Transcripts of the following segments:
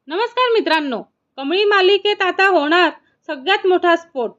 नमस्कार मित्रांनो, कमळी मालिकेत आता होणार सगळ्यात मोठा स्फोट.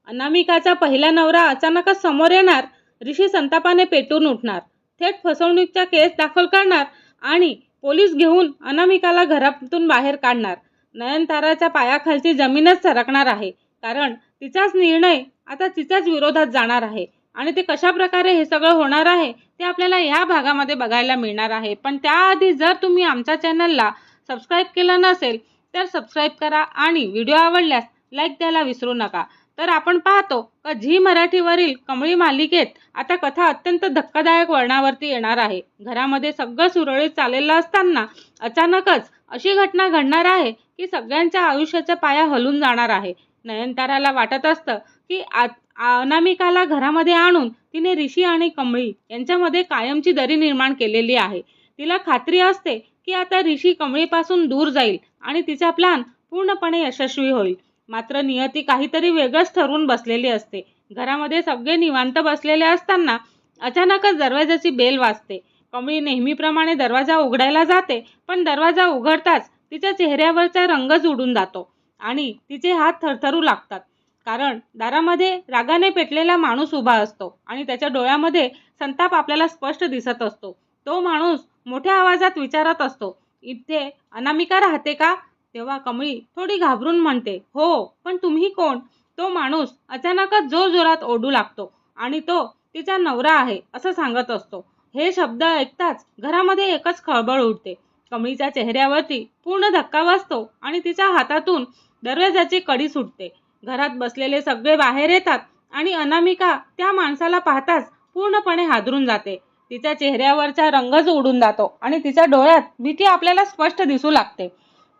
अनामिकाचा पहिला नवरा अचानकच समोर येणार, ऋषी संतापाने पेटून उठणार, थेट फसवणुकीचा केस दाखल करणार आणि पोलीस घेऊन अनामिकाला घरातून बाहेर काढणार. नयनताराच्या पायाखालची जमीनच सरकणार आहे, कारण तिचाच निर्णय आता तिच्याच विरोधात जाणार आहे. आणि ते कशा प्रकारे हे सगळं होणार आहे ते आपल्याला या भागामध्ये बघायला मिळणार आहे. पण त्याआधी जर तुम्ही आमच्या चॅनलला सबस्क्राईब केलं नसेल तर सबस्क्राईब करा आणि व्हिडिओ आवडल्यास लाईक द्यायला विसरू नका. तर आपण पाहतो की झी मराठीवरील कमळी मालिकेत आता कथा अत्यंत धक्कादायक वळणावरती येणार आहे. घरामध्ये सगळं सुरळीत चाललेलं असताना अचानकच अशी घटना घडणार आहे की सगळ्यांच्या आयुष्याचा पाया हलून जाणार आहे. नयनताराला वाटत असतं की अनामिकाला घरामध्ये आणून तिने ऋषी आणि कमळी यांच्यामध्ये कायमची दरी निर्माण केलेली आहे. तिला खात्री असते की आता ऋषी कमळीपासून दूर जाईल आणि तिचा प्लॅन पूर्णपणे यशस्वी होईल. मात्र नियती काहीतरी वेगळंच ठरवून बसलेली असते. घरामध्ये सगळे निवांत बसलेले असताना अचानकच दरवाजाची बेल वाजते. कमळी नेहमीप्रमाणे दरवाजा उघडायला जाते, पण दरवाजा उघडताच तिच्या चेहऱ्यावरचा रंगच उडून जातो आणि तिचे हात थरथरू लागतात. कारण दारामध्ये रागाने पेटलेला माणूस उभा असतो आणि त्याच्या डोळ्यामध्ये संताप आपल्याला स्पष्ट दिसत असतो. तो माणूस मोठ्या आवाजात विचारत असतो, इथे अनामिका राहते का? तेव्हा कमळी थोडी घाबरून म्हणते, हो, पण तुम्ही कोण? तो माणूस अचानकच जोरजोरात ओरडू लागतो आणि तो तिचा नवरा आहे असं सांगत असतो. हे शब्द ऐकताच घरामध्ये एकच खळबळ उडते. कमळीच्या चेहऱ्यावरती पूर्ण धक्का बसतो आणि तिच्या हातातून दरवाजाची कडी सुटते. घरात बसलेले सगळे बाहेर येतात आणि अनामिका त्या माणसाला पाहताच पूर्णपणे हादरून जाते. तिच्या चेहऱ्यावरचा रंगच उडून जातो आणि तिच्या डोळ्यात भीती आपल्याला स्पष्ट दिसू लागते.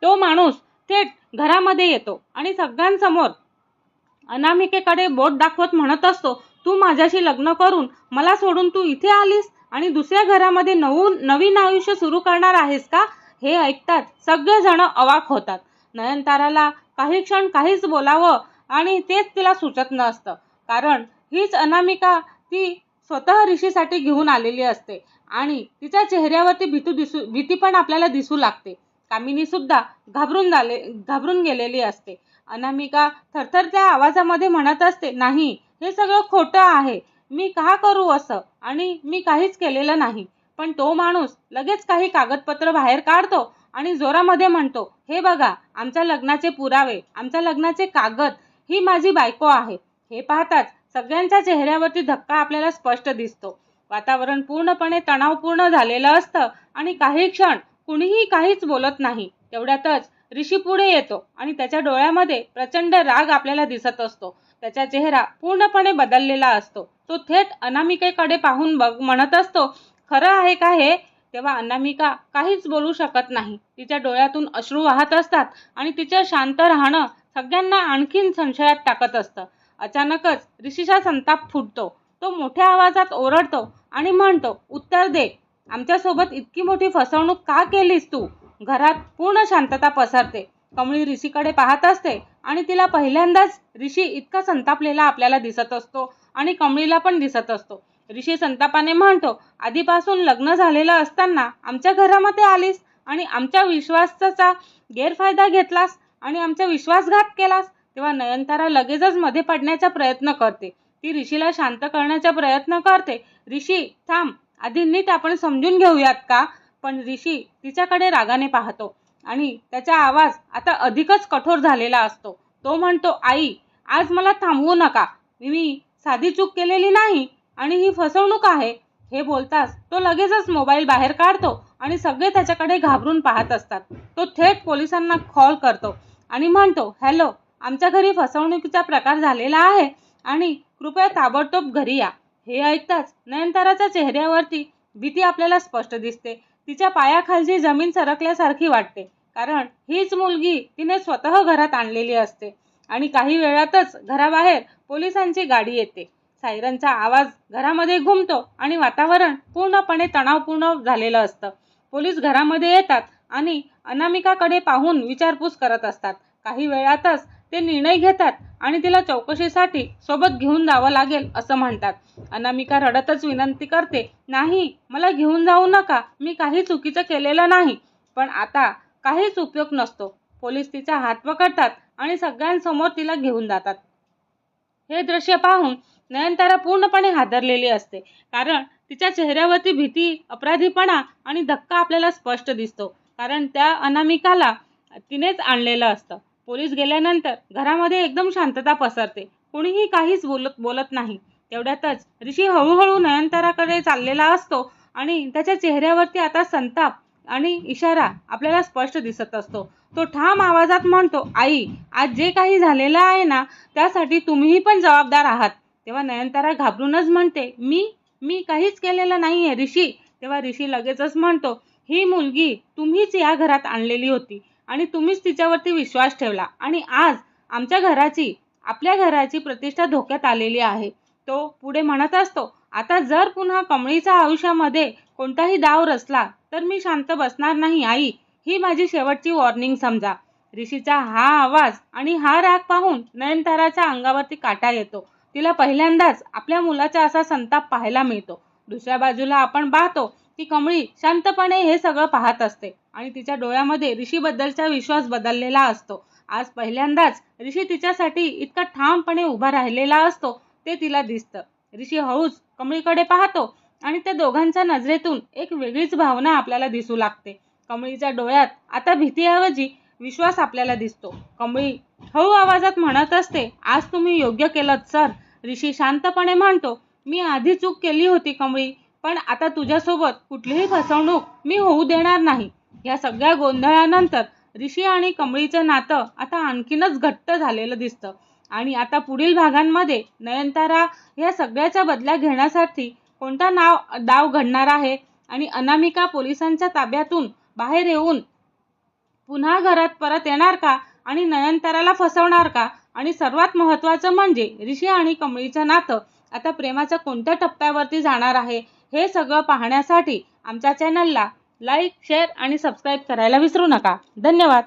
तो माणूस थेट घरामध्ये येतो आणि सगळ्यांसमोर अनामिकेकडे बोट दाखवत म्हणत असतो, तू माझ्याशी लग्न करून मला सोडून तू इथे आलीस आणि दुसऱ्या घरामध्ये नवीन आयुष्य सुरू करणार आहेस का? हे ऐकताच सगळेजण अवाक होतात. नयनताराला काही क्षण काहीच बोलावं आणि तेच तिला सुचत नसतं. कारण हीच अनामिका ती स्वतः ऋषीसाठी घेऊन आलेली असते आणि तिच्या चेहऱ्यावरती भीती पण आपल्याला दिसू लागते. कामिनी सुद्धा घाबरून गेलेली असते. अनामिका थरथरत्या आवाजामध्ये म्हणत असते, नाही, हे सगळं खोटं आहे. मी का करू असं? आणि मी काहीच केलेलं नाही. पण तो माणूस लगेच काही कागदपत्र बाहेर काढतो आणि जोरामध्ये म्हणतो, हे बघा, आमच्या लग्नाचे पुरावे, आमच्या लग्नाचे कागद, ही माझी बायको आहे. हे पाहताच सगळ्यांच्या चेहऱ्यावरती धक्का आपल्याला स्पष्ट दिसतो. वातावरण पूर्णपणे तणावपूर्ण झालेलं असतं आणि काही क्षण कुणीही काहीच बोलत नाही. तेवढ्यातच ऋषी पुढे येतो आणि त्याच्या डोळ्यामध्ये प्रचंड राग आपल्याला दिसत असतो. त्याचा चेहरा पूर्णपणे बदललेला असतो. तो थेट अनामिकेकडे पाहून म्हणत असतो, खरं आहे का हे? तेव्हा अनामिका काहीच बोलू शकत नाही. तिच्या डोळ्यातून अश्रू वाहत असतात आणि तिचं शांत राहणं सगळ्यांना आणखीन संशयात टाकत असतं. अचानकच ऋषीचा संताप फुटतो. तो मोठ्या आवाजात ओरडतो आणि म्हणतो, उत्तर दे, आमच्यासोबत इतकी मोठी फसवणूक का केलीस तू? घरात पूर्ण शांतता पसरते. कमळी ऋषीकडे पाहत असते आणि तिला पहिल्यांदाच ऋषी इतका संतापलेला आपल्याला दिसत असतो आणि कमळीला पण दिसत असतो. ऋषी संतापाने म्हणतो, आधीपासून लग्न झालेलं असताना आमच्या घरामध्ये आलीस आणि आमच्या विश्वासाचा गैरफायदा घेतलास आणि आमचा विश्वासघात केलास. तेव्हा नयनतारा लगेचच मध्ये पडण्याचा प्रयत्न करते. ती ऋषीला शांत करण्याचा प्रयत्न करते. ऋषी, थांब, आधी नीट आपण समजून घेऊयात का? पण ऋषी तिच्याकडे रागाने पाहतो आणि त्याचा आवाज आता अधिकच कठोर झालेला असतो. तो म्हणतो, आई, आज मला थांबवू नका. मी साधी चूक केलेली नाही आणि ही फसवणूक आहे. हे बोलताच तो लगेचच मोबाईल बाहेर काढतो आणि सगळे त्याच्याकडे घाबरून पाहत असतात. तो थेट पोलिसांना कॉल करतो आणि म्हणतो, हॅलो, आमच्या घरी फसवणुकीचा प्रकार झालेला आहे आणि कृपया ताबडतोब घरी या. हे ऐकताच नयनताराच्या चेहऱ्यावरती भीती आपल्याला स्पष्ट दिसते. तिच्या पायाखालची जमीन सरकल्यासारखी वाटते, कारण हीच मुलगी तिने स्वतः घरात आणलेली असते. आणि काही वेळातच घराबाहेर पोलिसांची गाडी येते. सायरनचा आवाज घरामध्ये घुमतो आणि वातावरण पूर्णपणे तणावपूर्ण झालेलं असतं. पोलीस घरामध्ये येतात आणि अनामिकाकडे पाहून विचारपूस करत असतात. काही वेळातच ते निर्णय घेतात आणि तिला चौकशीसाठी सोबत घेऊन जावं लागेल असं म्हणतात. अनामिका रडतच विनंती करते, नाही, मला घेऊन जाऊ नका, मी काही चुकीचं केलेलं नाही. पण आता काहीच उपयोग नसतो. पोलीस तिचा हात पकडतात आणि सगळ्यांसमोर तिला घेऊन जातात. हे दृश्य पाहून नयनतारा पूर्णपणे हादरलेली असते, कारण तिच्या चेहऱ्यावरती भीती, अपराधीपणा आणि धक्का आपल्याला स्पष्ट दिसतो. कारण त्या अनामिकाला तिनेच आणलेलं असतं. पोलीस गेल्यानंतर घरामध्ये एकदम शांतता पसरते. कुणीही काहीच बोलत नाही. तेवढ्यातच ऋषी हळूहळू नयनताराकडे चाललेला असतो आणि त्याच्या चेहऱ्यावरती आता संताप आणि इशारा आपल्याला स्पष्ट दिसत असतो. तो ठाम आवाजात म्हणतो, आई, आज जे काही झालेलं आहे ना, त्यासाठी तुम्हीही पण जबाबदार आहात. तेव्हा नयनतारा घाबरूनच म्हणते, मी काहीच केलेलं नाहीये ऋषी. तेव्हा ऋषी लगेचच म्हणतो, ही मुलगी तुम्हीच या घरात आणलेली होती आणि तुम्हीच तिच्यावरती विश्वास ठेवला आणि आज आपल्या घराची प्रतिष्ठा धोक्यात आलेली आहे. तो पुढे म्हणत असतो, आता जर पुन्हा कमळीच्या आयुष्यामध्ये कोणताही डाव रचला तर मी शांत बसणार नाही आई. ही माझी शेवटची वॉर्निंग समजा. ऋषीचा हा आवाज आणि हा राग पाहून नयनताराच्या अंगावरती काटा येतो. तिला पहिल्यांदाच आपल्या मुलाचा असा संताप पाहायला मिळतो. दुसऱ्या बाजूला आपण पाहतो की कमळी शांतपणे हे सगळं पाहत असते आणि तिच्या डोळ्यामध्ये ऋषीबद्दलचा विश्वास बदललेला असतो. आज पहिल्यांदाच ऋषी तिच्यासाठी इतका ठामपणे उभा राहिलेला असतो ते तिला दिसतं. ऋषी हळूच कमळीकडे पाहतो आणि त्या दोघांच्या नजरेतून एक वेगळीच भावना आपल्याला दिसू लागते. कमळीच्या डोळ्यात आता भीतीऐवजी विश्वास आपल्याला दिसतो. कमळी हळू आवाजात म्हणत असते, आज तुम्ही योग्य केलंत सर. ऋषी शांतपणे म्हणतो, मी आधी चूक केली होती कमळी, पण आता तुझ्यासोबत कुठलीही फसवणूक मी होऊ देणार नाही. या सगळ्या गोंधळानंतर ऋषी आणि कमळीचं नातं आता आणखीनच घट्ट झालेलं दिसतं आणि आता पुढील भागांमध्ये नयनतारा या सगळ्याच्या बदला घेण्यासाठी कोणता डाव घडणार आहे आणि अनामिका पोलिसांच्या ताब्यातून बाहेर येऊन पुन्हा घरात परत येणार का आणि नयनताराला फसवणार का? आणि सर्वात महत्त्वाचं म्हणजे ऋषी आणि कमळीचं नातं आता प्रेमाच्या कोणत्या टप्प्यावरती जाणार आहे, हे सगळं पाहण्यासाठी आमच्या चॅनलला लाईक, शेअर आणि सबस्क्राईब करायला विसरू नका. धन्यवाद.